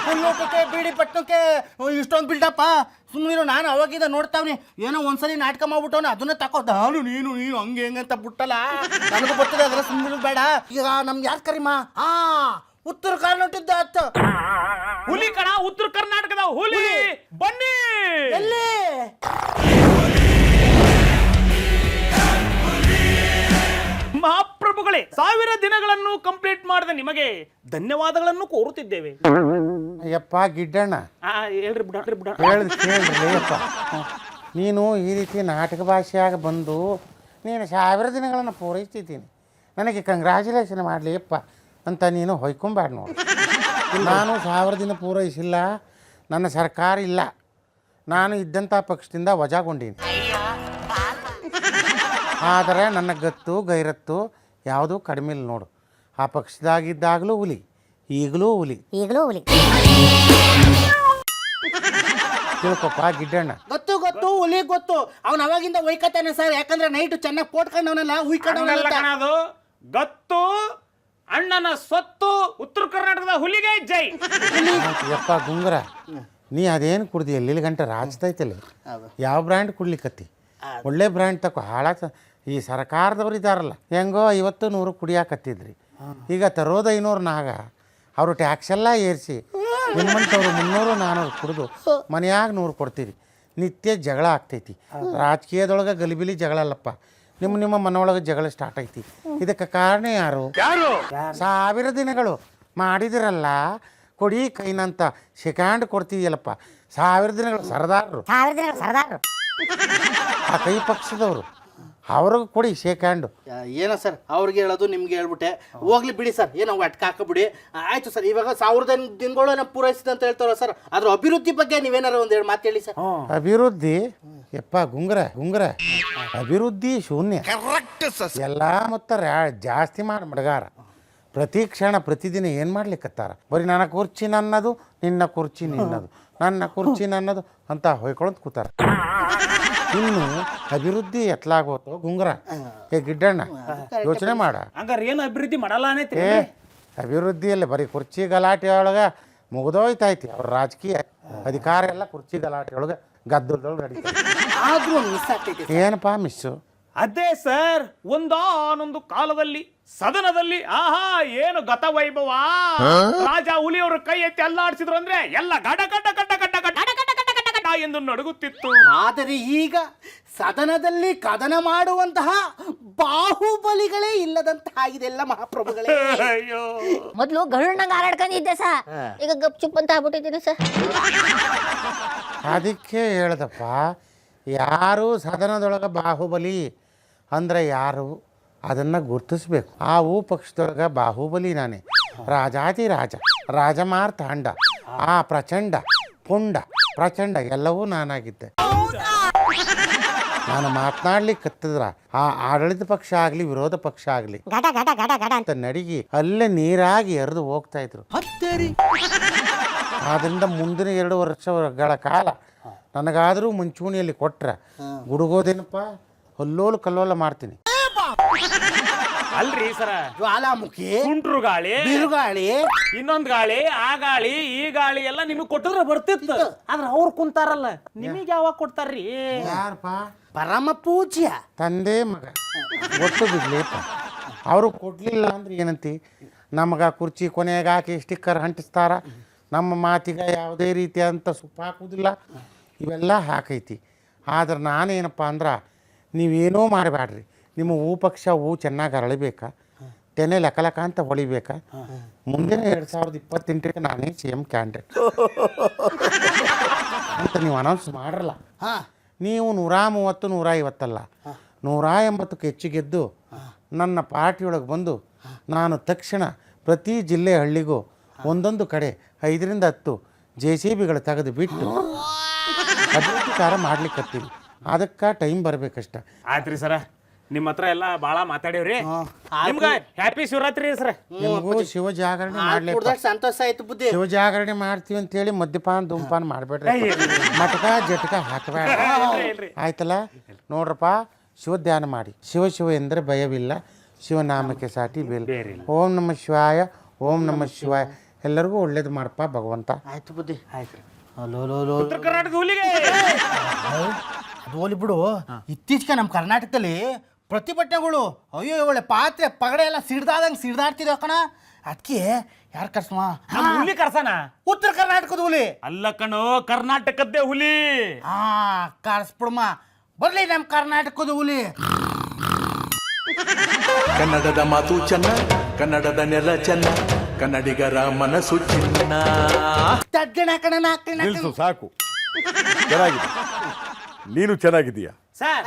ಹುಲ್ಲೋಟಕ್ಕೆ ಬೀಡಿ ಪಟ್ಟಣಕ್ಕೆ ಇಷ್ಟೊಂದು ಬಿಲ್ಡಪ್ಪ. ಸುಮ್ಮನಿರು, ನಾನು ಅವಾಗಿಂದ ನೋಡ್ತಾವ್ನಿ. ಏನೋ ಒಂದ್ಸಲಿ ನಾಟಕ ಮಾಡ್ಬಿಟ್ಟವನ ಅದನ್ನ ತಕೋ ನಾನು ನೀನು ಹಂಗೆ ಹೆಂಗಂತ ಬಿಟ್ಟಲ್ಲ. ನನಗೂ ಗೊತ್ತಿದೆ ಅದರ ಸುಮ್ಮನೆ ಬೇಡ. ಈಗ ನಮ್ಗೆ ಯಾರು ಕರಿಮಾ? ಉತ್ತರ ಕರ್ನಾಟಕದ ಅತ್ತ ಹುಲಿ ಕಣ, ಉತ್ತರ ಕರ್ನಾಟಕದ ಹುಲಿ. ಬನ್ನಿ ಎಲ್ಲಿ? ಮಹಾಪ್ರಭುಗಳೇ, 1000 ದಿನಗಳನ್ನು ಕಂಪ್ಲೀಟ್ ಮಾಡಿದ ನಿಮಗೆ ಧನ್ಯವಾದಗಳನ್ನು ಕೋರುತ್ತಿದ್ದೇವೆ. ಅಯ್ಯಪ್ಪ ಗಿಡ್ಡಣ್ಣ, ಹೇಳ್ರಿ ಬಿಡ ಹೇಳ್ದು ಕೇಳ್ರಿ ಅಯ್ಯಪ್ಪ. ನೀನು ಈ ರೀತಿ ನಾಟಕ ಭಾಷೆಯಾಗ ಬಂದು ನೀನು 1000 ದಿನಗಳನ್ನು ಪೂರೈಸ್ತಿದ್ದೀನಿ, ನನಗೆ ಕಂಗ್ರ್ಯಾಚುಲೇಷನ್ ಮಾಡಲಿ ಅಪ್ಪ ಅಂತ ನೀನು ಹೊಯ್ಕೊಂಬೇಡ ನೋಡಿ. ನಾನು 1000 ದಿನ ಪೂರೈಸಿಲ್ಲ, ನನ್ನ ಸರ್ಕಾರ ಇಲ್ಲ, ನಾನು ಇದ್ದಂಥ ಪಕ್ಷದಿಂದ ವಜಾಗೊಂಡೀನಿ. ಆದರೆ ನನ್ನ ಗತ್ತು ಗೈರತ್ತು ಯಾವುದೂ ಕಡಿಮೆ ಇಲ್ಲ ನೋಡು. ಆ ಪಕ್ಷದಾಗಿದ್ದಾಗಲೂ ಹುಲಿ, ಈಗಲೂ ಹುಲಿ. ತಿಳ್ಕೊಪ್ಪ ಗಿಡ್ಡಣ್ಣ. ಗೊತ್ತು ಹುಲಿ ಗೊತ್ತು. ಅವ್ನು ಅವಾಗಿಂದ ಒಯ್ಕತಾನೆ ಸರ್, ಯಾಕಂದ್ರೆ ನೈಟ್ ಚೆನ್ನಾಗಿ ಪೋಟ್ಕೊಂಡವನಲ್ಲ ಅದು ಗತ್ತು. ಅಣ್ಣನ ಸ್ವತ್ತು. ಉತ್ತರ ಕರ್ನಾಟಕದ ಹುಲಿಗೆ ಜೈ. ಯಪ್ಪ ಗುಂಗ್ರ, ನೀ ಅದೇನು ಕುಡ್ದಿ ಎಲ್ಲಿ ಗಂಟೆ ರಾಜ್ತೈತಲ್ಲ? ಯಾವ ಬ್ರ್ಯಾಂಡ್ ಕುಡ್ಲಿಕ್ಕತ್ತಿ? ಒಳ್ಳೆ ಬ್ರ್ಯಾಂಡ್ ತಗೋ. ಈ ಸರ್ಕಾರದವ್ರು ಇದ್ದಾರಲ್ಲ, ಹೆಂಗೋ 50-100 ಕುಡಿಯಾಕತ್ತಿದ್ರಿ, ಈಗ ತರೋದು 500 ನಾಗ. ಅವರು ಟ್ಯಾಕ್ಸ್ ಎಲ್ಲ ಏರಿಸಿ ನಿಮ್ಮಂಥವ್ರು 300-400 ಕುಡಿದು ಮನೆಯಾಗ 100 ಕೊಡ್ತೀರಿ. ನಿತ್ಯ ಜಗಳ ಆಗ್ತೈತಿ. ರಾಜಕೀಯದೊಳಗೆ ಗಲಿಬಿಲಿ ಜಗಳ ಅಲ್ಲಪ್ಪ, ನಿಮ್ಮ ಮನೊಳಗೆ ಜಗಳ ಸ್ಟಾರ್ಟ್ ಐತಿ. ಇದಕ್ಕೆ ಕಾರಣ ಯಾರು? 1000 ದಿನಗಳು ಮಾಡಿದಿರಲ್ಲ, ಕೊಡಿ ಕೈನಂತ ಸೆಕೆಂಡ್ ಕೊಡ್ತಿದ್ಯಲ್ಲಪ್ಪ. 1000 ದಿನಗಳು ಸರ್ದಾರರು, ಆ ಕೈ ಪಕ್ಷದವರು, ಅವ್ರಿಗೆ ಕೊಡಿ ಶೇಕ್ ಹ್ಯಾಂಡು. ಏನೋ ಸರ್, ಅವ್ರಿಗೆ ಹೇಳೋದು ನಿಮ್ಗೆ ಹೇಳ್ಬಿಟ್ಟೆ. ಹೋಗ್ಲಿ ಬಿಡಿ ಸರ್, ಏನೋ ಅಟ್ಕ ಹಾಕಬಿಡಿ. ಆಯ್ತು ಸರ್, ಇವಾಗ 1000 ದಿನಗಳು ಪೂರೈಸಿದೆ ಅಂತ ಹೇಳ್ತಾರ ಸರ್. ಅದ್ರ ಅಭಿವೃದ್ಧಿ ಬಗ್ಗೆ ನೀವೇನಾರು ಒಂದೆರಡು ಮಾತು ಹೇಳಿ ಸರ್. ಅಭಿವೃದ್ಧಿ ಯಪ್ಪ ಗುಂಗ್ರ, ಅಭಿವೃದ್ಧಿ ಶೂನ್ಯ. ಎಲ್ಲ ಮತ್ತು ಜಾಸ್ತಿ ಮಾಡಿ ಮಡಗಾರ. ಪ್ರತಿ ಕ್ಷಣ ಪ್ರತಿದಿನ ಏನು ಮಾಡ್ಲಿಕ್ಕತ್ತಾರ? ಬರೀ ನನ್ನ ಕುರ್ಚಿ ನನ್ನದು, ನಿನ್ನ ಕುರ್ಚಿ ನಿನ್ನದು, ನನ್ನ ಕುರ್ಚಿ ನನ್ನದು ಅಂತ ಹೊಯ್ಕೊಳಂತ ಕೂತಾರ. ಇನ್ನು ಅಭಿವೃದ್ಧಿ ಎತ್ಲಾಗೋತು ಗುಂಗ್ರ. ಗಿಡ್ಡಣ್ಣ ಯೋಚನೆ ಮಾಡ. ಹಂಗಾರೆ ಏನು ಅಭಿವೃದ್ಧಿ ಮಾಡಲ್ಲ ಅನ್ನೈತಿ? ಅಭಿವೃದ್ಧಿಯಲ್ಲಿ ಬರೀ ಕುರ್ಚಿ ಗಲಾಟೆ ಒಳಗೆ ಮುಗಿದೋಯ್ತೈತಿ. ಅವ್ರ ರಾಜಕೀಯ ಅಧಿಕಾರ ಎಲ್ಲ ಕುರ್ಚಿ ಗಲಾಟೆ ಒಳಗೆ ಗದ್ದಲದೊಳಗೆ ನಡೀತಾರೆ. ಏನಪ್ಪಾ ಮಿಸ್ಸು? ಅದೇ ಸರ್, ಒಂದಾನೊಂದು ಕಾಲದಲ್ಲಿ ಸದನದಲ್ಲಿ ಏನು ಗತ ವೈಭವ. ರಾಜ ಹುಲಿಯವರು ಕೈ ಎತ್ತಿ ಅಲ್ಲಾಡಿಸಿದ್ರು ಅಂದ್ರೆ ಎಲ್ಲ ಗಡ ಗಡ ಗಡ ಗಡ ಗಡ ಎಂದು ನಡುಗುತ್ತಿತ್ತು. ಆದರೆ ಈಗ ಸದನದಲ್ಲಿ ಕದನ ಮಾಡುವಂತಹ ಬಾಹುಬಲಿಗಳೇ ಇಲ್ಲದಂತ ಆಗಿದೆಲ್ಲ ಮಹಾಪ್ರಭುಗಳೇ. ಅಯ್ಯೋ, ಮೊದ್ಲು ಗರುಡಂಗ ಹಾರಾಡ್ಕೊಂಡಿದ್ದೆ ಸಾ, ಈಗ ಗಪ್ ಚುಪ್ ಅಂತ ಆಗ್ಬಿಟ್ಟಿದ್ದೀನಿ ಸರ್. ಅದಕ್ಕೆ ಹೇಳ್ದಪ್ಪ, ಯಾರು ಸದನದೊಳಗೆ ಬಾಹುಬಲಿ ಅಂದರೆ ಯಾರು ಅದನ್ನು ಗುರ್ತಿಸ್ಬೇಕು. ಆ ಪಕ್ಷದೊಳಗೆ ಬಾಹುಬಲಿ ನಾನೇ, ರಾಜಾದಿ ರಾಜ, ರಾಜಮಾರ್ತಾಂಡ, ಆ ಪ್ರಚಂಡ, ಪುಂಡ, ಪ್ರಚಂಡ ಎಲ್ಲವೂ ನಾನಾಗಿದ್ದೆ. ನಾನು ಮಾತನಾಡ್ಲಿಕ್ಕತ್ತಿದ್ರ ಆ ಆಡಳಿತ ಪಕ್ಷ ಆಗಲಿ ವಿರೋಧ ಪಕ್ಷ ಆಗಲಿ ಅಂತ ನಡಿಗೆ ಅಲ್ಲೇ ನೀರಾಗಿ ಎರೆದು ಹೋಗ್ತಾ ಇದ್ರು. ಆದ್ದರಿಂದ ಮುಂದಿನ 2 ವರ್ಷಗಳ ಕಾಲ ನನಗಾದರೂ ಮುಂಚೂಣಿಯಲ್ಲಿ ಕೊಟ್ರೆ ಗುಡುಗೋದೇನಪ್ಪ, ಹೊಲ್ಲೋಲು ಕಲ್ಲೋಲ ಮಾಡ್ತೀನಿ. ಅಲ್ರಿ ಸರ, ಜ್ವಾಲಾಮುಖಿ, ಸುಂಟ್ರು ಗಾಳಿ, ಬಿರುಗಾಳಿ, ಇನ್ನೊಂದ್ ಗಾಳಿ, ಆ ಗಾಳಿ ಈ ಗಾಳಿ ಎಲ್ಲ ನಿಮಗ್ ಕೊಟ್ಟಿದ್ರೆ ಬರ್ತಿತ್ತು. ಆದ್ರೆ ಅವ್ರು ಕುಂತಾರಲ್ಲ, ನಿಮಗ್ ಯಾವಾಗ ಕೊಡ್ತಾರ್ರಿ? ಯಾರಪ್ಪ? ಪರಮ ಪೂಜ್ಯ ತಂದೆ ಮಗ ಒಟ್ಟು ಬಿಡ್ಲಿಪ್ಪ. ಅವರು ಕೊಡ್ಲಿಲ್ಲ ಅಂದ್ರೆ ಏನಂತಿ? ನಮಗ ಕುರ್ಚಿ ಕೊನೆಯಾಗ ಹಾಕಿ ಸ್ಟಿಕ್ಕರ್ ಅಂಟಿಸ್ತಾರ, ನಮ್ಮ ಮಾತಿಗೆ ಯಾವುದೇ ರೀತಿಯಾದಂಥ ಸುಪ್ಪ ಹಾಕುವುದಿಲ್ಲ, ಇವೆಲ್ಲ ಹಾಕೈತಿ. ಆದ್ರೆ ನಾನೇನಪ್ಪ ಅಂದ್ರೆ, ನೀವೇನೋ ಮಾಡಬೇಡ್ರಿ, ನಿಮ್ಮ ಪಕ್ಷ ಚೆನ್ನಾಗಿ ಅರಳಬೇಕಾ, ತೆನೆ ಲಕ ಅಂತ ಹೊಳಿಬೇಕಾ, ಮುಂದಿನ 2028ಕ್ಕೆ ನಾನೇ CM ಕ್ಯಾಂಡಿಡೇಟ್ ಅಂತ ನೀವು ಅನೌನ್ಸ್ ಮಾಡ್ರಲ್ಲ. ನೀವು 130, 150 ಅಲ್ಲ, 180ಕ್ಕೆ ಹೆಚ್ಚು ಗೆದ್ದು ನನ್ನ ಪಾರ್ಟಿಯೊಳಗೆ ಬಂದು ನಾನು ತಕ್ಷಣ ಪ್ರತಿ ಜಿಲ್ಲೆ ಹಳ್ಳಿಗೂ ಒಂದೊಂದು ಕಡೆ 5ರಿಂದ 10 JCBಗಳು ತೆಗೆದು ಬಿಟ್ಟು ಅಭಿವೃದ್ಧಿ ಕಾರ್ಯ ಮಾಡ್ಲಿಕ್ಕತ್ತೀವಿ. ಅದಕ್ಕೆ ಟೈಮ್ ಬರಬೇಕಷ್ಟ. ಆಯ್ತ್ರಿ ಸರ, ನಿಮ್ಮ ಹತ್ರ ಎಲ್ಲ ಭಾಳ ಮಾತಾಡೇವ್ರಿ. ನಿಮ್ಗೆ ಹ್ಯಾಪಿ ಶಿವರಾತ್ರಿ ಸರ್. ನಿಮಗೂ ಶಿವ ಜಾಗರಣೆ ಮಾಡ್ಲಿಕ್ಕೆ ಸಂತೋಷ ಆಯ್ತು ಬುದ್ಧಿ. ಶಿವ ಜಾಗರಣೆ ಮಾಡ್ತೀವಿ ಅಂತೇಳಿ ಮದ್ಯಪಾನ ಧೂಮಪಾನ ಮಾಡಬೇಡ್ರಿ, ಮಟಕ ಜಟಕ ಹಾಕಬೇಡ, ಆಯ್ತಲ್ಲ? ನೋಡ್ರಪ್ಪ, ಶಿವ ಧ್ಯಾನ ಮಾಡಿ. ಶಿವ ಎಂದರೆ ಭಯವಿಲ್ಲ, ಶಿವನಾಮಕ್ಕೆ ಸಾಟಿ ಬೇರೆ. ಓಂ ನಮಃ ಶಿವಾಯ, ಓಂ ನಮಃ ಶಿವಾಯ ಎಲ್ಲರಿಗೂ ಒಳ್ಳೇದು ಮಾಡಪ್ಪ ಭಗವಂತ. ಆಯ್ತು ಬುದ್ಧಿ. ಆಯ್ತು. ಅಲೋ ಉತ್ತರ ಕರ್ನಾಟಕದ ಹುಲಿಗೆ ಅದು ಹೋಲಿ ಬಿಡು. ಇತ್ತೀಚೆಗೆ ನಮ್ಮ ಕರ್ನಾಟಕದಲ್ಲಿ ಪ್ರತಿಭಟನೆಗಳು, ಅಯ್ಯೋ ಒಳ್ಳೆ ಪಾತ್ರೆ ಪಗಡೆ ಎಲ್ಲ ಸಿಡ್ದಾಡ್ತಿದ್ವು ಕಣ. ಅದಕ್ಕೆ ಯಾರು ಕರ್ಸಮ್ಮ? ನಮ್ಮ ಹುಲಿ ಕರ್ಸನ. ಉತ್ತರ ಕರ್ನಾಟಕದ ಹುಲಿ ಅಲ್ಲ ಕಣೋ, ಕರ್ನಾಟಕದ್ದೇ ಹುಲಿ. ಕರ್ಸ್ಬಿಡಮ್ಮ. ಬರ್ಲಿ ನಮ್ಮ ಕರ್ನಾಟಕದ ಹುಲಿ. ಕನ್ನಡದ ಮಾತು ಚೆನ್ನ, ಕನ್ನಡದ ನೆಲ ಚೆನ್ನ, ಕನ್ನಡಿಗರ ಮನಸ್ಸು ಚಿನ್ನ. ತಡ್ಗಣ ಕಣ ನಿಲ್ಸು ಸಾಕು, ಚೆನ್ನಾಗಿದೆ, ನೀನು ಚೆನ್ನಾಗಿದ್ದೀಯ. Sir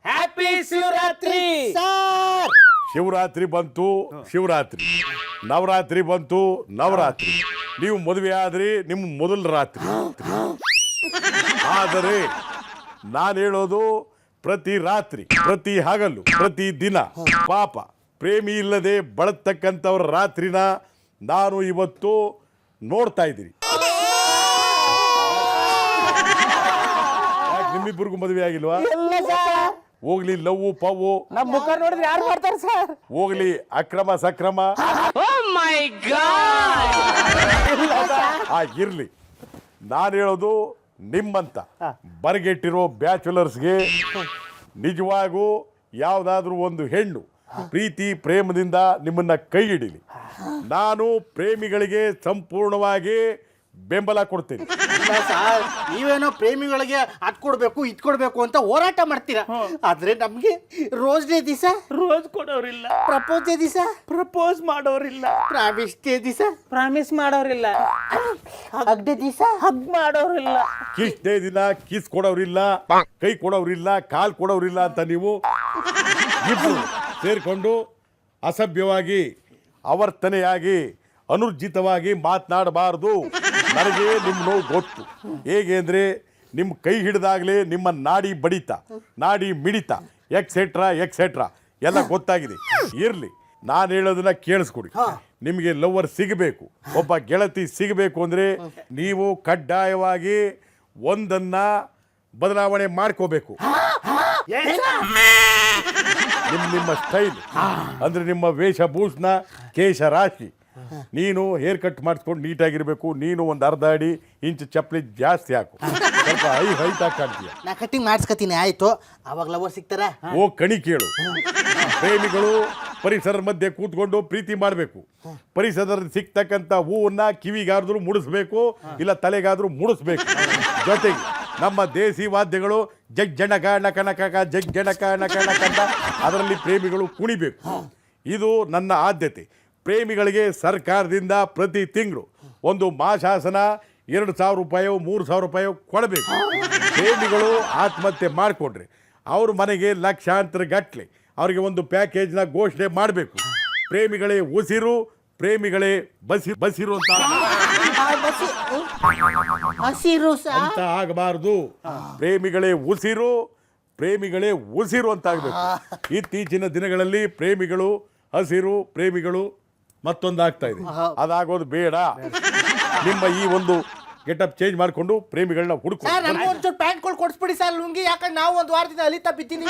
happy Shivaratri. ಶಿವರಾತ್ರಿ ಬಂತು, ಶಿವರಾತ್ರಿ. ನವರಾತ್ರಿ ಬಂತು, ನವರಾತ್ರಿ. ನೀವು ಮದುವೆ ಆದ್ರಿ, ನಿಮ್ಮ ಮೊದಲ ರಾತ್ರಿ. ಆದರೆ ನಾನು ಹೇಳೋದು ಪ್ರತಿ ರಾತ್ರಿ, ಪ್ರತಿ ಹಗಲು, ಪ್ರತಿ ದಿನ ಪಾಪ ಪ್ರೇಮಿ ಇಲ್ಲದೆ ಬಳತಕ್ಕಂಥವ್ರ ರಾತ್ರಿನ ನಾನು ಇವತ್ತು ನೋಡ್ತಾ ಇದ್ದೀನಿ. ಯಾಕೆ ನಿಮ್ಮಿಬ್ಬರಿಗೂ ಮದುವೆ ಆಗಿಲ್ವಾ? ಹೋಗ್ಲಿ ಲವ್ವು ಪವ್ವು, ನಮ್ಮ ಮುಖ ನೋಡಿದ್ರೆ ಯಾರು ಮಾಡ್ತಾರೆ ಸರ್? ಹೋಗ್ಲಿ ಅಕ್ರಮ ಸಕ್ರಮ, ಇರ್ಲಿ. ನಾನು ಹೇಳೋದು ನಿಮ್ಮಂತ ಬರಗೆಟ್ಟಿರೋ ಬ್ಯಾಚುಲರ್ಸ್ಗೆ ನಿಜವಾಗೂ ಯಾವುದಾದ್ರೂ ಒಂದು ಹೆಣ್ಣು ಪ್ರೀತಿ ಪ್ರೇಮದಿಂದ ನಿಮ್ಮನ್ನ ಕೈ ಹಿಡೀಲಿ. ನಾನು ಪ್ರೇಮಿಗಳಿಗೆ ಸಂಪೂರ್ಣವಾಗಿ ಬೆಂಬಲ ಕೊಡ್ತೀನಿ. ನೀವೇನೋ ಪ್ರೇಮಿಗಳಿಗೆ ಅದ್ ಕೊಡ್ಬೇಕು ಇದ್ ಕೊಡ್ಬೇಕು ಅಂತ ಹೋರಾಟ ಮಾಡ್ತೀರಾ, ಆದ್ರೆ ನಮ್ಗೆ ರೋಸ್ ಡೇ ದಿವಸ ರೋಜ್ ಕೊಡೋರಿಲ್ಲ, ಪ್ರಪೋಸ್ ಡೇ ದಿವಸ ಪ್ರಪೋಸ್ ಮಾಡೋರಿಲ್ಲ, ಪ್ರಾಮಿಸ್ ಡೇ ದಿವಸ ಪ್ರಾಮಿಸ್ ಮಾಡೋರಿಲ್ಲ, ಹಗ್ ಡೇ ದಿವಸ ಹಗ್ ಮಾಡೋರಿಲ್ಲ. ಕಿಸ್ ಡೇ ದಿನ ಕಿಸ್ ಕೊಡೋರಿಲ್ಲ, ಕೈ ಕೊಡೋರಿಲ್ಲ, ಕಾಲ್ ಕೊಡೋರಿಲ್ಲ ಅಂತ ನೀವು ಇಬ್ರು ಸೇರ್ಕೊಂಡು ಅಸಭ್ಯವಾಗಿ ಅವರ್ತನೆಯಾಗಿ ಅನುರ್ಜಿತವಾಗಿ ಮಾತನಾಡಬಾರ್ದು. ನನಗೆ ನಿಮ್ಮ ನೋವು ಗೊತ್ತು. ಹೇಗೆ ಅಂದರೆ ನಿಮ್ಮ ಕೈ ಹಿಡಿದಾಗಲೇ ನಿಮ್ಮ ನಾಡಿ ಬಡಿತ, ನಾಡಿ ಮಿಡಿತ, ಎಕ್ಸೆಟ್ರಾ ಎಕ್ಸೆಟ್ರಾ ಎಲ್ಲ ಗೊತ್ತಾಗಿದೆ. ಇರಲಿ, ನಾನು ಹೇಳೋದನ್ನ ಕೇಳಿಸ್ಕೊಡಿ. ನಿಮಗೆ ಲವರ್ ಸಿಗಬೇಕು, ಒಬ್ಬ ಗೆಳತಿ ಸಿಗಬೇಕು ಅಂದರೆ ನೀವು ಕಡ್ಡಾಯವಾಗಿ ಒಂದನ್ನ ಬದಲಾವಣೆ ಮಾಡ್ಕೋಬೇಕು. ನಿಮ್ಮ ಸ್ಟೈಲ್ ಅಂದ್ರೆ ನಿಮ್ಮ ವೇಷಭೂಷಣ, ಕೇಶ ರಾಶಿ. ನೀನು ಹೇರ್ ಕಟ್ ಮಾಡಿಸ್ಕೊಂಡು ನೀಟಾಗಿರ್ಬೇಕು. ನೀನು ಒಂದು ಅರ್ಧ ಅಡಿ ಇಂಚು ಚಪ್ಪಲಿ ಜಾಸ್ತಿ ಹಾಕು, ಸ್ವಲ್ಪ ಹೈಟ್ ಆಗಿ ಕಾಣ್ತೀಯ. ನಾ ಕಟ್ಟಿಂಗ್ ಮಾಡಿಸ್ಕತೀನಿ, ಆಯ್ತು. ಅವಾಗ ಲವರ್ ಸಿಗ್ತಾರ? ಓ ಕಣಿ ಕೇಳು. ಪ್ರೇಮಿಗಳು ಪರಿಸರದ ಮಧ್ಯೆ ಕೂತ್ಕೊಂಡು ಪ್ರೀತಿ ಮಾಡಬೇಕು. ಪರಿಸರದಲ್ಲಿ ಸಿಗ್ತಕ್ಕಂಥ ಹೂವನ್ನ ಕಿವಿಗಾದ್ರೂ ಮುಡಿಸ್ಬೇಕು, ಇಲ್ಲ ತಲೆಗಾದ್ರೂ ಮುಡಿಸ್ಬೇಕು. ಜೊತೆಗೆ ನಮ್ಮ ದೇಸಿ ವಾದ್ಯಗಳು ಜಗ್ ಜನಕ ನಕ ನಕ ಜಗ್ ಜನಕ ನಕ ನಕ ಅಂತ ಅದರಲ್ಲಿ ಪ್ರೇಮಿಗಳು ಕುಣಿಬೇಕು. ಇದು ನನ್ನ ಆದ್ಯತೆ. ಪ್ರೇಮಿಗಳಿಗೆ ಸರ್ಕಾರದಿಂದ ಪ್ರತಿ ತಿಂಗಳು ಒಂದು ಮಾಸಾಸನ 2,000 ರೂಪಾಯೋ 3,000 ರೂಪಾಯೋ ಕೊಡಬೇಕು. ಪ್ರೇಮಿಗಳು ಆತ್ಮಹತ್ಯೆ ಮಾಡಿಕೊಂಡ್ರೆ ಅವ್ರ ಮನೆಗೆ ಲಕ್ಷಾಂತರ ಗಟ್ಟಲೆ ಅವರಿಗೆ ಒಂದು ಪ್ಯಾಕೇಜ್ನ ಘೋಷಣೆ ಮಾಡಬೇಕು. ಪ್ರೇಮಿಗಳೇ ಉಸಿರು, ಪ್ರೇಮಿಗಳೇ ಬಸಿರು ಅಂತ ಹಸಿರು ಅಂತ ಆಗಬಾರ್ದು. ಪ್ರೇಮಿಗಳೇ ಉಸಿರು, ಪ್ರೇಮಿಗಳೇ ಉಸಿರು ಅಂತ ಆಗಬೇಕು. ಇತ್ತೀಚಿನ ದಿನಗಳಲ್ಲಿ ಪ್ರೇಮಿಗಳು ಹಸಿರು, ಪ್ರೇಮಿಗಳು ಮತ್ತೊಂದು ಆಗ್ತಾ ಇದೆ. ಅದಾಗೋದು ಬೇಡ. ನಿಮ್ಮ ಈ ಒಂದು ಗೆಟಪ್ ಚೇಂಜ್ ಮಾಡಿಕೊಂಡು ಪ್ರೇಮಿಗಳನ್ನ ಹುಡುಕು. ಒಂಚೂರು ಪ್ಯಾಂಟ್ಗಳು ಕೊಡಿಸ್ಬಿಡಿ ಸರ್, ಲುಂಗಿ. ಯಾಕಂದ್ರೆ ನಾವು ಒಂದು ವಾರದಿಂದ ಅಲಿತಾ ಬಿತ್ತೀನಿ.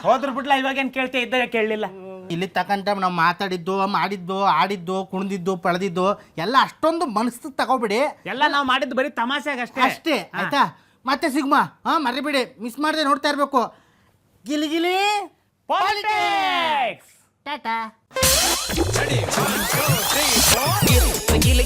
ಹೋದ್ರ ಬಿಡ್ಲ, ಇವಾಗ ಏನ್ ಕೇಳ್ತೇ ಇದ್ದಾಗ ಕೇಳಲಿಲ್ಲ. ಇಲ್ಲಿ ತಕ್ಕಂತ ನಾವು ಮಾತಾಡಿದ್ದು, ಮಾಡಿದ್ದು, ಆಡಿದ್ದು, ಕುಣಿದಿದ್ದು, ಪಳೆದಿದ್ದು ಎಲ್ಲ ಅಷ್ಟೊಂದು ಮನಸ್ಸು ತಗೋಬಿಡಿ. ಎಲ್ಲ ನಾವು ಮಾಡಿದ್ದು ಬರೀ ತಮಾಷೆಗೆ ಅಷ್ಟೇ ಅಷ್ಟೇ, ಆಯ್ತಾ? ಮತ್ತೆ ಸಿಗ್ಮಾ ಮರಿಬಿಡಿ, ಮಿಸ್ ಮಾಡದೆ ನೋಡ್ತಾ ಇರ್ಬೇಕು. ಗಿಲಿ ಗಿಲಿ ಪಾಲಿಟಿಕ್ಸ್. ಟಾಟಾ. Gili